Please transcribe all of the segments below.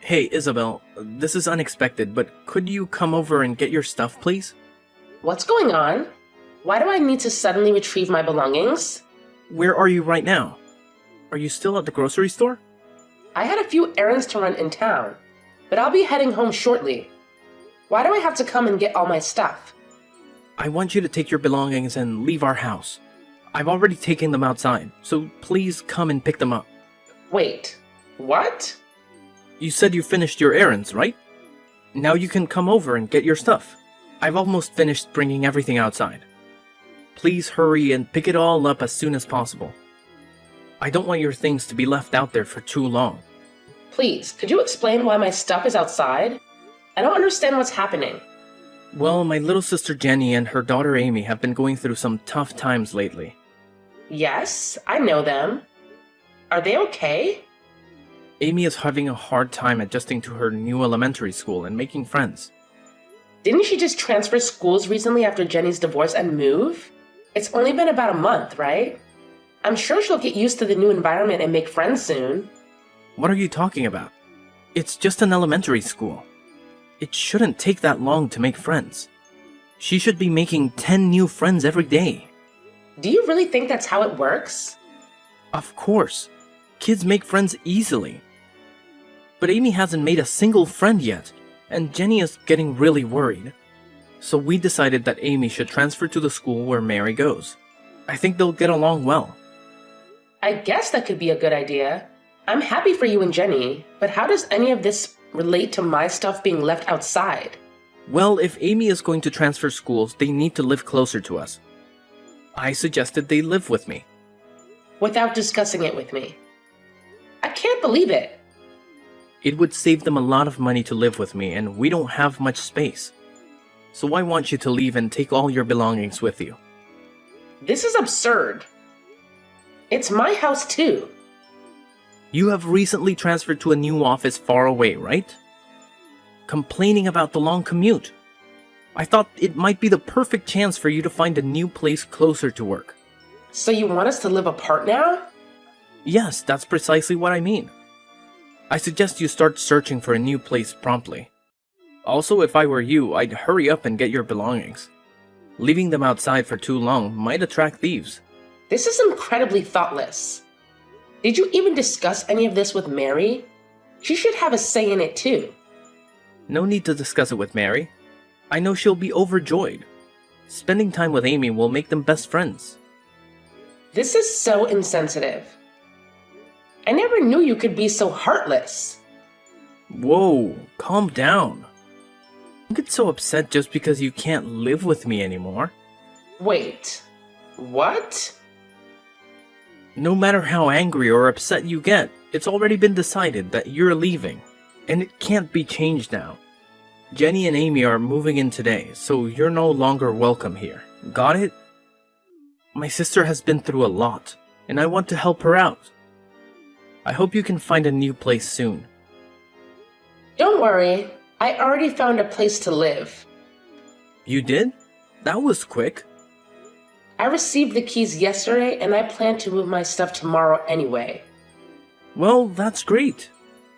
Hey, Isabel, this is unexpected, but could you come over and get your stuff, please? What's going on? Why do I need to suddenly retrieve my belongings? Where are you right now? Are you still at the grocery store? I had a few errands to run in town, but I'll be heading home shortly. Why do I have to come and get all my stuff? I want you to take your belongings and leave our house. I've already taken them outside, so please come and pick them up. Wait, what? You said you finished your errands, right? Now you can come over and get your stuff. I've almost finished bringing everything outside. Please hurry and pick it all up as soon as possible. I don't want your things to be left out there for too long. Please, could you explain why my stuff is outside? I don't understand what's happening. Well, my little sister Jenny and her daughter Amy have been going through some tough times lately. Yes, I know them. Are they okay? Amy is having a hard time adjusting to her new elementary school and making friends. Didn't she just transfer schools recently after Jenny's divorce and move? It's only been about a month, right? I'm sure she'll get used to the new environment and make friends soon. What are you talking about? It's just an elementary school. It shouldn't take that long to make friends. She should be making 10 new friends every day. Do you really think that's how it works? Of course. Kids make friends easily. But Amy hasn't made a single friend yet, and Jenny is getting really worried. So we decided that Amy should transfer to the school where Mary goes. I think they'll get along well. I guess that could be a good idea. I'm happy for you and Jenny, but how does any of this relate to my stuff being left outside? Well, if Amy is going to transfer schools, they need to live closer to us. I suggested they live with me. Without discussing it with me. I can't believe it. It would save them a lot of money to live with me, and we don't have much space. So I want you to leave and take all your belongings with you. This is absurd. It's my house too. You have recently transferred to a new office far away, right? Complaining about the long commute. I thought it might be the perfect chance for you to find a new place closer to work. So you want us to live apart now? Yes, that's precisely what I mean. I suggest you start searching for a new place promptly. Also, if I were you, I'd hurry up and get your belongings. Leaving them outside for too long might attract thieves. This is incredibly thoughtless. Did you even discuss any of this with Mary? She should have a say in it too. No need to discuss it with Mary. I know she'll be overjoyed. Spending time with Amy will make them best friends. This is so insensitive. I never knew you could be so heartless. Whoa, calm down. Don't get so upset just because you can't live with me anymore. Wait, what? No matter how angry or upset you get, it's already been decided that you're leaving, and it can't be changed now. Jenny and Amy are moving in today, so you're no longer welcome here. Got it? My sister has been through a lot, and I want to help her out. I hope you can find a new place soon. Don't worry, I already found a place to live. You did? That was quick. I received the keys yesterday and I plan to move my stuff tomorrow anyway. Well, that's great.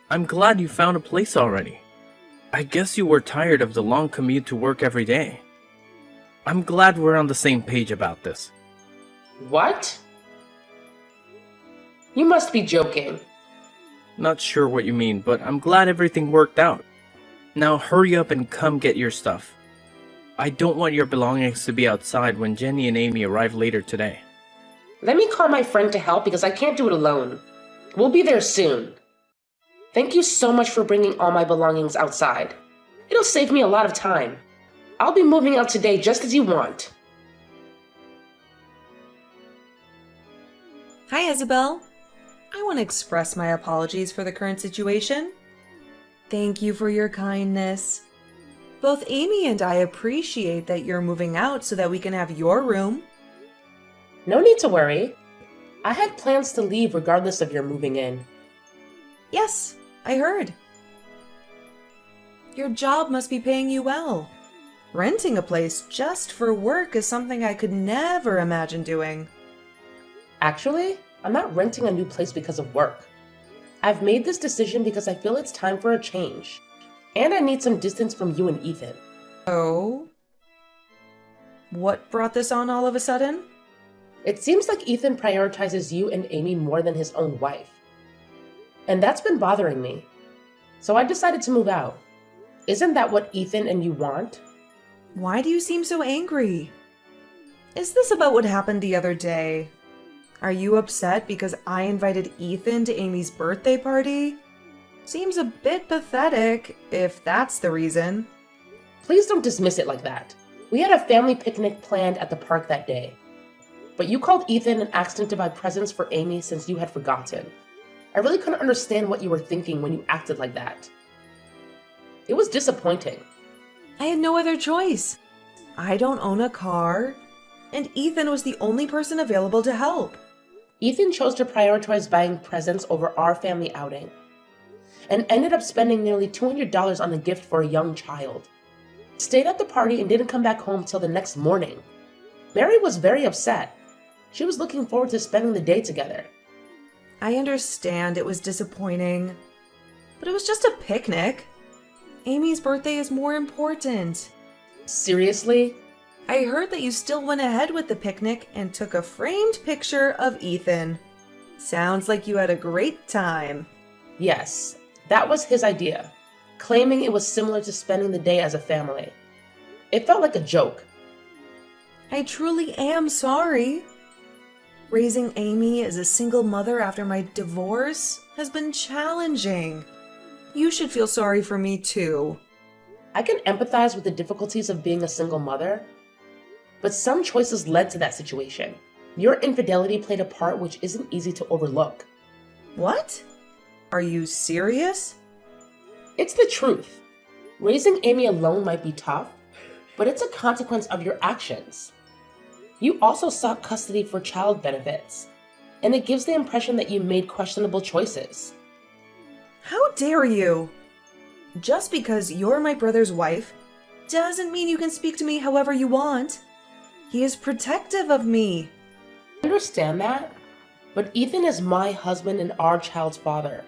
I'm glad you found a place already. I guess you were tired of the long commute to work every day. I'm glad we're on the same page about this. What? You must be joking. Not sure what you mean, but I'm glad everything worked out. Now hurry up and come get your stuff. I don't want your belongings to be outside when Jenny and Amy arrive later today. Let me call my friend to help because I can't do it alone. We'll be there soon. Thank you so much for bringing all my belongings outside. It'll save me a lot of time. I'll be moving out today just as you want. Hi, Isabel. I want to express my apologies for the current situation. Thank you for your kindness. Both Amy and I appreciate that you're moving out so that we can have your room. No need to worry. I had plans to leave regardless of your moving in. Yes, I heard. Your job must be paying you well. Renting a place just for work is something I could never imagine doing. Actually, I'm not renting a new place because of work. I've made this decision because I feel it's time for a change. And I need some distance from you and Ethan. Oh? What brought this on all of a sudden? It seems like Ethan prioritizes you and Amy more than his own wife. And that's been bothering me. So I decided to move out. Isn't that what Ethan and you want? Why do you seem so angry? Is this about what happened the other day? Are you upset because I invited Ethan to Amy's birthday party? Seems a bit pathetic, if that's the reason. Please don't dismiss it like that. We had a family picnic planned at the park that day. But you called Ethan and asked him to buy presents for Amy since you had forgotten. I really couldn't understand what you were thinking when you acted like that. It was disappointing. I had no other choice. I don't own a car, and Ethan was the only person available to help. Ethan chose to prioritize buying presents over our family outing, and ended up spending nearly $200 on a gift for a young child. Stayed at the party and didn't come back home till the next morning. Mary was very upset. She was looking forward to spending the day together. I understand it was disappointing, but it was just a picnic. Amy's birthday is more important. Seriously? I heard that you still went ahead with the picnic and took a framed picture of Ethan. Sounds like you had a great time. Yes, that was his idea, claiming it was similar to spending the day as a family. It felt like a joke. I truly am sorry. Raising Amy as a single mother after my divorce has been challenging. You should feel sorry for me too. I can empathize with the difficulties of being a single mother, but some choices led to that situation. Your infidelity played a part which isn't easy to overlook. What? Are you serious? It's the truth. Raising Amy alone might be tough, but it's a consequence of your actions. You also sought custody for child benefits, and it gives the impression that you made questionable choices. How dare you? Just because you're my brother's wife doesn't mean you can speak to me however you want. He is protective of me. I understand that, but Ethan is my husband and our child's father.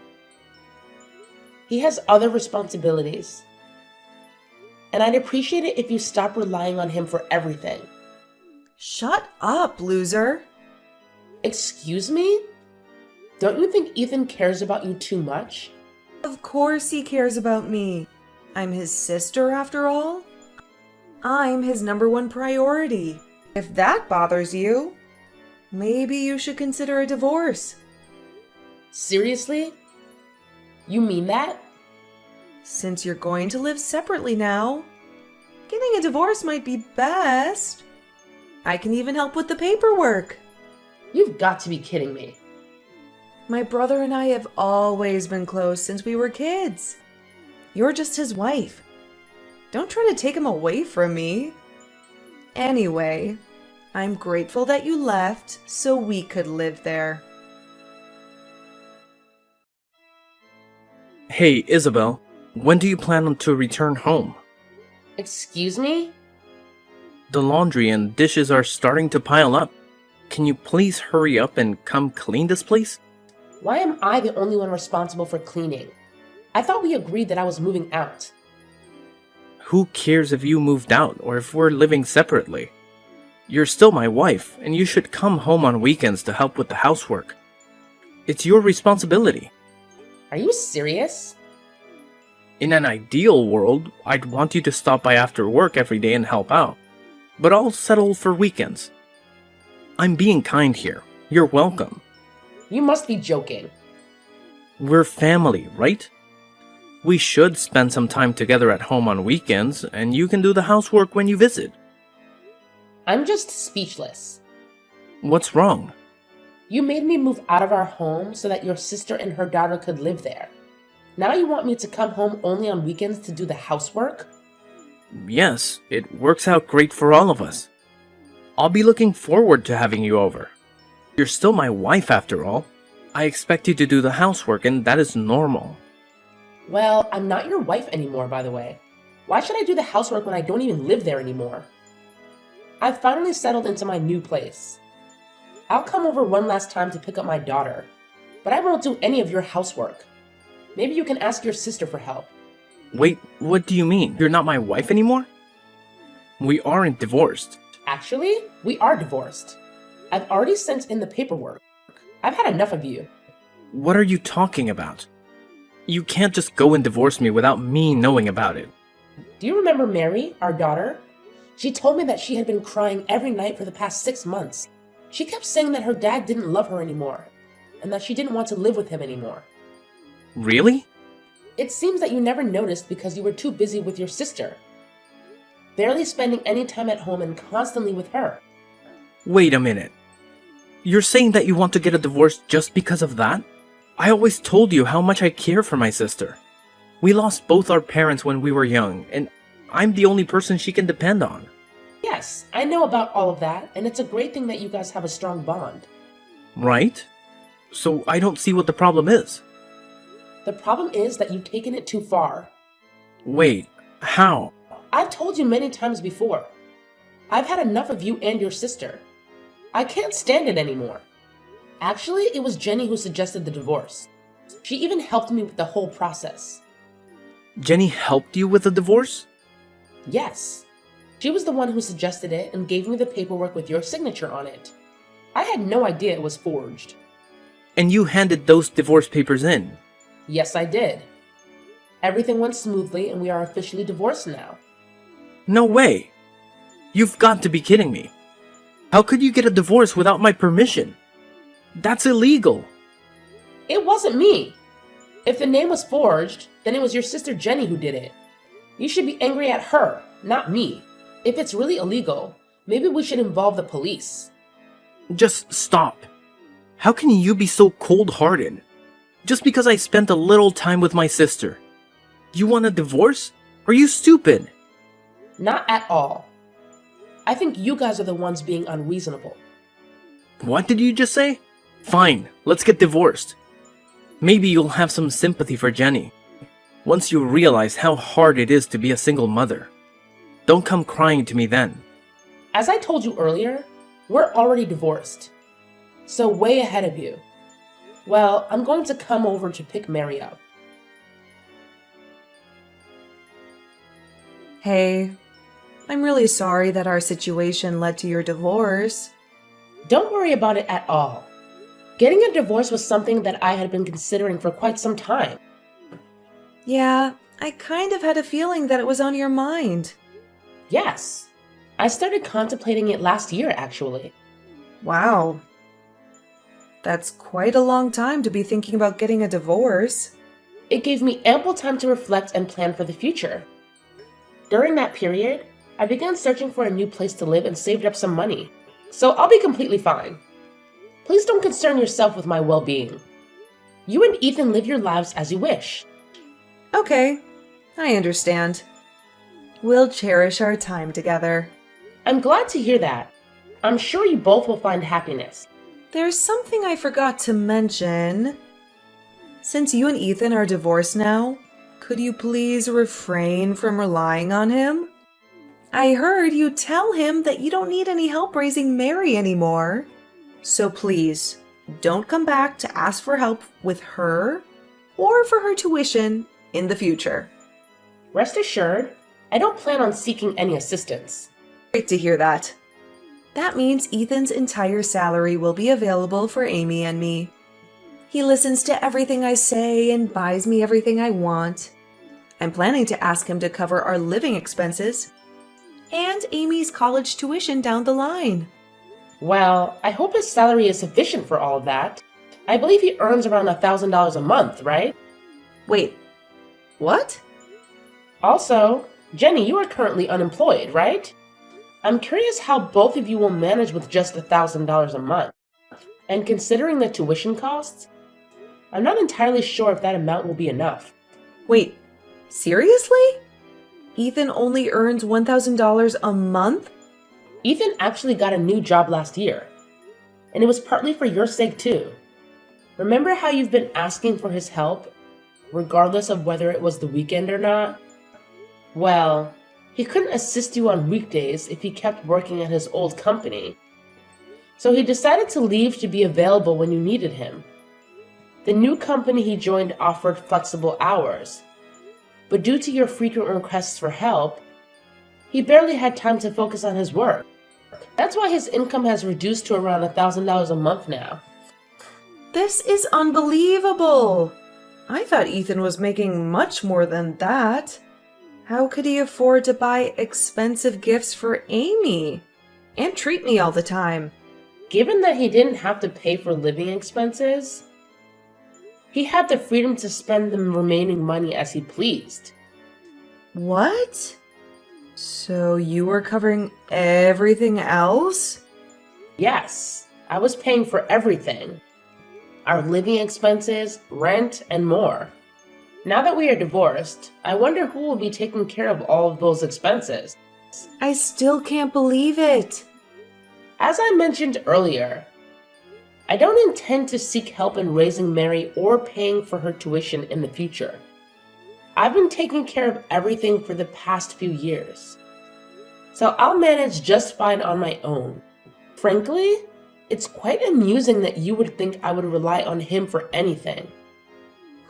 He has other responsibilities, and I'd appreciate it if you stop relying on him for everything. Shut up, loser. Excuse me? Don't you think Ethan cares about you too much? Of course he cares about me. I'm his sister after all. I'm his #1 priority. If that bothers you, maybe you should consider a divorce. Seriously? You mean that? Since you're going to live separately now, getting a divorce might be best. I can even help with the paperwork. You've got to be kidding me. My brother and I have always been close since we were kids. You're just his wife. Don't try to take him away from me. Anyway, I'm grateful that you left so we could live there. Hey, Isabel, when do you plan to return home? Excuse me? The laundry and dishes are starting to pile up. Can you please hurry up and come clean this place? Why am I the only one responsible for cleaning? I thought we agreed that I was moving out. Who cares if you moved out or if we're living separately? You're still my wife, and you should come home on weekends to help with the housework. It's your responsibility. Are you serious? In an ideal world, I'd want you to stop by after work every day and help out. But I'll settle for weekends. I'm being kind here. You're welcome. You must be joking. We're family, right? We should spend some time together at home on weekends, and you can do the housework when you visit. I'm just speechless. What's wrong? You made me move out of our home so that your sister and her daughter could live there. Now you want me to come home only on weekends to do the housework? Yes, it works out great for all of us. I'll be looking forward to having you over. You're still my wife after all. I expect you to do the housework, and that is normal. Well, I'm not your wife anymore, by the way. Why should I do the housework when I don't even live there anymore? I've finally settled into my new place. I'll come over one last time to pick up my daughter, but I won't do any of your housework. Maybe you can ask your sister for help. Wait, what do you mean? You're not my wife anymore? We aren't divorced. Actually, we are divorced. I've already sent in the paperwork. I've had enough of you. What are you talking about? You can't just go and divorce me without me knowing about it. Do you remember Mary, our daughter? She told me that she had been crying every night for the past 6 months. She kept saying that her dad didn't love her anymore, and that she didn't want to live with him anymore. Really? It seems that you never noticed because you were too busy with your sister, barely spending any time at home and constantly with her. Wait a minute. You're saying that you want to get a divorce just because of that? I always told you how much I care for my sister. We lost both our parents when we were young, and I'm the only person she can depend on. Yes, I know about all of that, and it's a great thing that you guys have a strong bond. Right? So I don't see what the problem is. The problem is that you've taken it too far. Wait, how? I've told you many times before. I've had enough of you and your sister. I can't stand it anymore. Actually, it was Jenny who suggested the divorce. She even helped me with the whole process. Jenny helped you with the divorce? Yes. She was the one who suggested it and gave me the paperwork with your signature on it. I had no idea it was forged. And you handed those divorce papers in? Yes, I did. Everything went smoothly and we are officially divorced now. No way! You've got to be kidding me. How could you get a divorce without my permission? That's illegal. It wasn't me. If the name was forged, then it was your sister Jenny who did it. You should be angry at her, not me. If it's really illegal, maybe we should involve the police. Just stop. How can you be so cold-hearted? Just because I spent a little time with my sister. You want a divorce? Are you stupid? Not at all. I think you guys are the ones being unreasonable. What did you just say? Fine, let's get divorced. Maybe you'll have some sympathy for Jenny. Once you realize how hard it is to be a single mother. Don't come crying to me then. As I told you earlier, we're already divorced. So way ahead of you. Well, I'm going to come over to pick Mary up. Hey, I'm really sorry that our situation led to your divorce. Don't worry about it at all. Getting a divorce was something that I had been considering for quite some time. Yeah, I kind of had a feeling that it was on your mind. Yes. I started contemplating it last year, actually. Wow. That's quite a long time to be thinking about getting a divorce. It gave me ample time to reflect and plan for the future. During that period, I began searching for a new place to live and saved up some money. So I'll be completely fine. Please don't concern yourself with my well-being. You and Ethan live your lives as you wish. Okay, I understand. We'll cherish our time together. I'm glad to hear that. I'm sure you both will find happiness. There's something I forgot to mention. Since you and Ethan are divorced now, could you please refrain from relying on him? I heard you tell him that you don't need any help raising Mary anymore. So please, don't come back to ask for help with her or for her tuition in the future. Rest assured, I don't plan on seeking any assistance. Great to hear that. That means Ethan's entire salary will be available for Amy and me. He listens to everything I say and buys me everything I want. I'm planning to ask him to cover our living expenses and Amy's college tuition down the line. Well, I hope his salary is sufficient for all of that. I believe he earns around $1,000 a month, right? Wait, what? Also, Jenny, you are currently unemployed, right? I'm curious how both of you will manage with just $1,000 a month. And considering the tuition costs, I'm not entirely sure if that amount will be enough. Wait, seriously? Ethan only earns $1,000 a month? Ethan actually got a new job last year. And it was partly for your sake too. Remember how you've been asking for his help, regardless of whether it was the weekend or not? Well, he couldn't assist you on weekdays if he kept working at his old company. So he decided to leave to be available when you needed him. The new company he joined offered flexible hours, but due to your frequent requests for help, he barely had time to focus on his work. That's why his income has reduced to around $1,000 a month now. This is unbelievable! I thought Ethan was making much more than that. How could he afford to buy expensive gifts for Amy? And treat me all the time? Given that he didn't have to pay for living expenses, he had the freedom to spend the remaining money as he pleased. What? So you were covering everything else? Yes, I was paying for everything. Our living expenses, rent, and more. Now that we are divorced, I wonder who will be taking care of all of those expenses. I still can't believe it. As I mentioned earlier, I don't intend to seek help in raising Mary or paying for her tuition in the future. I've been taking care of everything for the past few years, so I'll manage just fine on my own. Frankly, it's quite amusing that you would think I would rely on him for anything.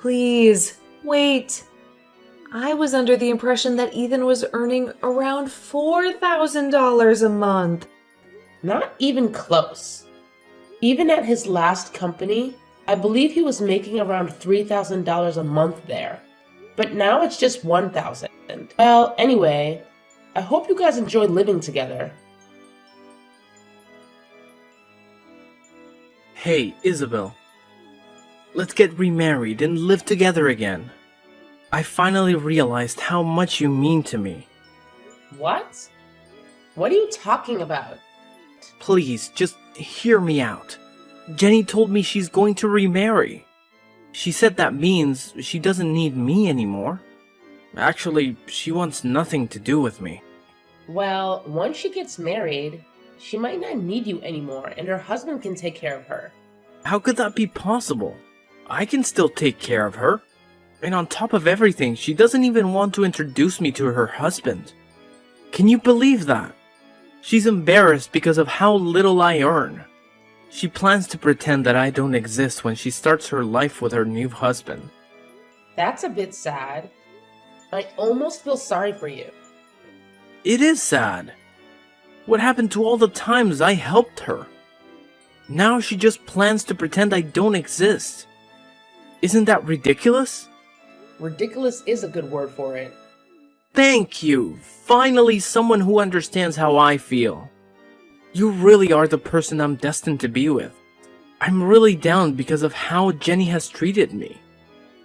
Please, wait. I was under the impression that Ethan was earning around $4,000 a month. Not even close. Even at his last company, I believe he was making around $3,000 a month there. But now it's just $1,000. Well, anyway, I hope you guys enjoy living together. Hey, Isabel. Let's get remarried and live together again. I finally realized how much you mean to me. What? What are you talking about? Please, just hear me out. Jenny told me she's going to remarry. She said that means she doesn't need me anymore. Actually, she wants nothing to do with me. Well, once she gets married, she might not need you anymore and her husband can take care of her. How could that be possible? I can still take care of her. And on top of everything, she doesn't even want to introduce me to her husband. Can you believe that? She's embarrassed because of how little I earn. She plans to pretend that I don't exist when she starts her life with her new husband. That's a bit sad. I almost feel sorry for you. It is sad. What happened to all the times I helped her? Now she just plans to pretend I don't exist. Isn't that ridiculous? Ridiculous is a good word for it. Thank you! Finally someone who understands how I feel. You really are the person I'm destined to be with. I'm really down because of how Jenny has treated me.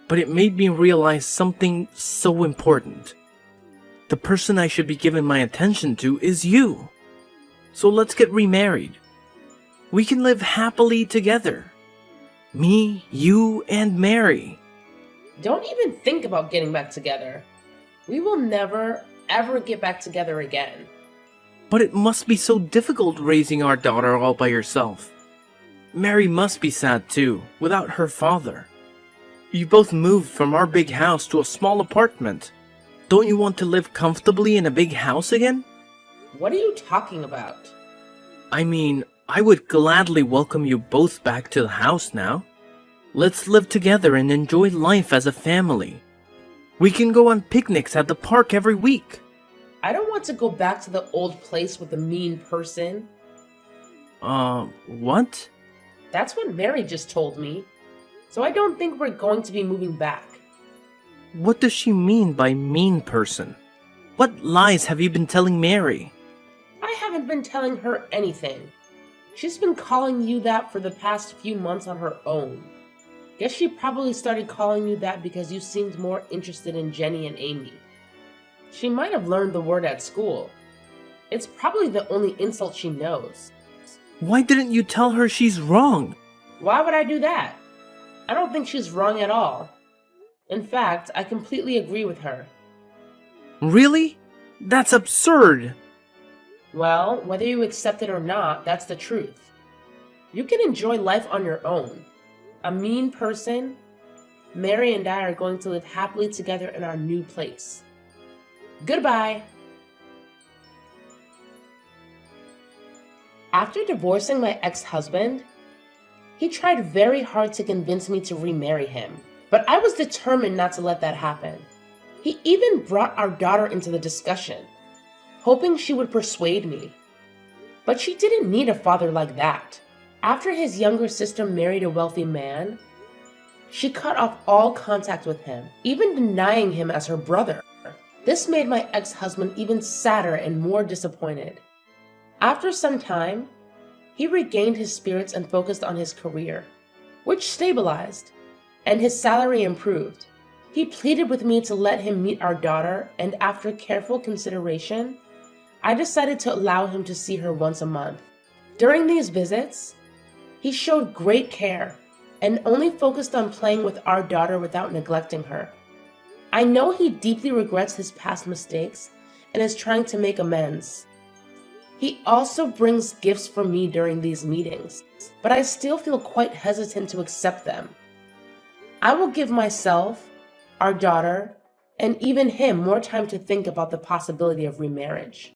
But it made me realize something so important. The person I should be giving my attention to is you. So let's get remarried. We can live happily together. Me, you, and Mary. Don't even think about getting back together. We will never, ever get back together again. But it must be so difficult raising our daughter all by yourself. Mary must be sad too, without her father. You both moved from our big house to a small apartment. Don't you want to live comfortably in a big house again? What are you talking about? I mean, I would gladly welcome you both back to the house now. Let's live together and enjoy life as a family. We can go on picnics at the park every week. I don't want to go back to the old place with the mean person. What? That's what Mary just told me. So I don't think we're going to be moving back. What does she mean by mean person? What lies have you been telling Mary? I haven't been telling her anything. She's been calling you that for the past few months on her own. Guess she probably started calling you that because you seemed more interested in Jenny and Amy. She might have learned the word at school. It's probably the only insult she knows. Why didn't you tell her she's wrong? Why would I do that? I don't think she's wrong at all. In fact, I completely agree with her. Really? That's absurd! Well, whether you accept it or not, that's the truth. You can enjoy life on your own. A mean person, Mary and I are going to live happily together in our new place. Goodbye! After divorcing my ex-husband, He tried very hard to convince me to remarry him, but I was determined not to let that happen. He even brought our daughter into the discussion, hoping she would persuade me. But she didn't need a father like that. After his younger sister married a wealthy man, she cut off all contact with him, even denying him as her brother. This made my ex-husband even sadder and more disappointed. After some time, he regained his spirits and focused on his career, which stabilized, and his salary improved. He pleaded with me to let him meet our daughter, and after careful consideration, I decided to allow him to see her once a month. During these visits, he showed great care and only focused on playing with our daughter without neglecting her. I know he deeply regrets his past mistakes and is trying to make amends. He also brings gifts for me during these meetings, but I still feel quite hesitant to accept them. I will give myself, our daughter, and even him more time to think about the possibility of remarriage.